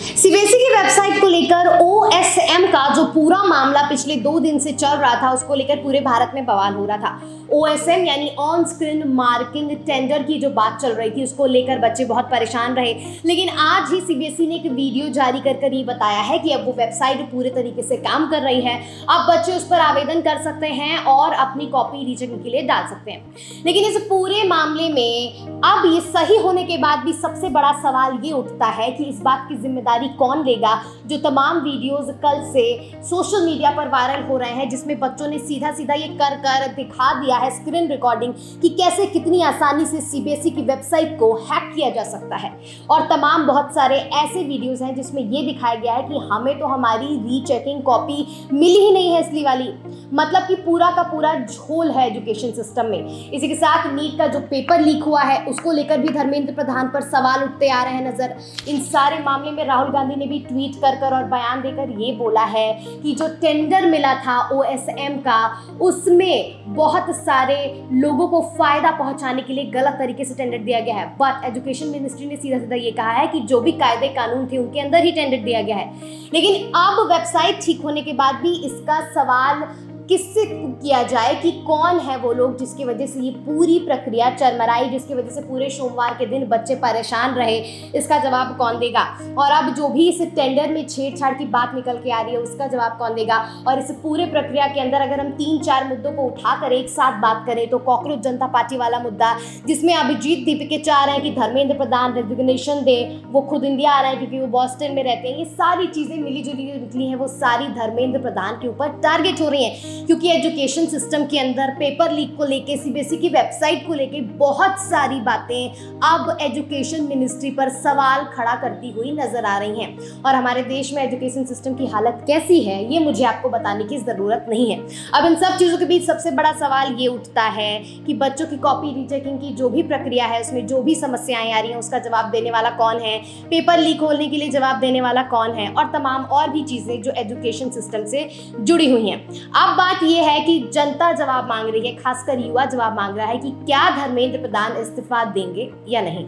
CBSE की website को लेकर ओएसएम का जो पूरा मामला पिछले 2 दिन से चल रहा था, उसको लेकर पूरे भारत में बवाल हो रहा था। ओएसएम यानी ऑन स्क्रीन मार्किंग टेंडर की जो बात चल रही थी, उसको लेकर बच्चे बहुत परेशान रहे। लेकिन आज ही सीबीएसई ने एक वीडियो जारी कर ये बताया है कि अब वो वेबसाइट पूरे तरीके से काम कर रही है। अब बच्चे उस पर आवेदन कर सकते हैं और अपनी कॉपी रीचेकिंग के लिए डाल सकते हैं। लेकिन इस पूरे मामले में अब ये सही होने के बाद भी सबसे बड़ा सवाल ये उठता है कि इस बात की जिम्मेदारी कौन लेगा, जो तमाम वीडियोस कल से सोशल मीडिया पर वायरल हो रहे हैं, जिसमें बच्चों ने सीधा सीधा ये कर दिखा दिया है स्क्रीन रिकॉर्डिंग कि कैसे कितनी आसानी से सीबीएसई की वेबसाइट को हैक किया जा सकता है। और तमाम बहुत सारे ऐसे वीडियोस हैं जिसमें ये दिखाया गया है कि हमें तो हमारी रीचेकिंग कॉपी मिली ही नहीं है असली वाली, मतलब कि पूरा का पूरा झोल है एजुकेशन सिस्टम में। इसी के साथ नीट का जो पेपर लीक हुआ है, उसको लेकर भी धर्मेंद्र प्रधान पर सवाल उठते आ रहे हैं नजर। इन सारे मामले में राहुल गांधी ने भी ट्वीट कर और बयान देकर ये बोला है कि जो टेंडर मिला था ओएसएम का, उसमें बहुत सारे लोगों को फायदा पहुंचाने के लिए गलत तरीके से टेंडर दिया गया है। बट एजुकेशन मिनिस्ट्री ने सीधा सीधा ये कहा है कि जो भी कायदे कानून थे उनके अंदर ही टेंडर दिया गया है। लेकिन अब वेबसाइट ठीक होने के बाद भी इसका सवाल किससे किया जाए कि कौन है वो लोग जिसकी वजह से ये पूरी प्रक्रिया चरमराई, जिसकी वजह से पूरे सोमवार के दिन बच्चे परेशान रहे, इसका जवाब कौन देगा। और अब जो भी इस टेंडर में छेड़छाड़ की बात निकल के आ रही है, उसका जवाब कौन देगा। और इस पूरे प्रक्रिया के अंदर अगर हम 3-4 मुद्दों को उठाकर एक साथ बात करें तो कॉकरोच जनता पार्टी वाला मुद्दा, जिसमें अभिजीत दीपिके चाह रहे हैं कि धर्मेंद्र प्रधान रेजिग्नेशन दे, वो खुद इंडिया आ रहे हैं क्योंकि वो बॉस्टन में रहते हैं। ये सारी चीज़ें मिली जुली निकली हैं, वो सारी धर्मेंद्र प्रधान के ऊपर टारगेट हो रही हैं, क्योंकि एजुकेशन सिस्टम के अंदर पेपर लीक को लेके, सीबीएसई की वेबसाइट को लेके बहुत सारी बातें अब एजुकेशन मिनिस्ट्री पर सवाल खड़ा करती हुई नजर आ रही हैं। और हमारे देश में एजुकेशन सिस्टम की हालत कैसी है, ये मुझे आपको बताने की ज़रूरत नहीं है। अब इन सब चीज़ों के बीच सबसे बड़ा सवाल ये उठता है कि बच्चों की कॉपी रीचेकिंग की जो भी प्रक्रिया है, उसमें जो भी समस्याएं आ रही हैं, उसका जवाब देने वाला कौन है, पेपर लीक होने के लिए जवाब देने वाला कौन है, और तमाम और भी चीज़ें जो एजुकेशन सिस्टम से जुड़ी हुई हैं। अब बात यह है कि जनता जवाब मांग रही है, खासकर युवा जवाब मांग रहा है कि क्या धर्मेंद्र प्रधान इस्तीफा देंगे या नहीं।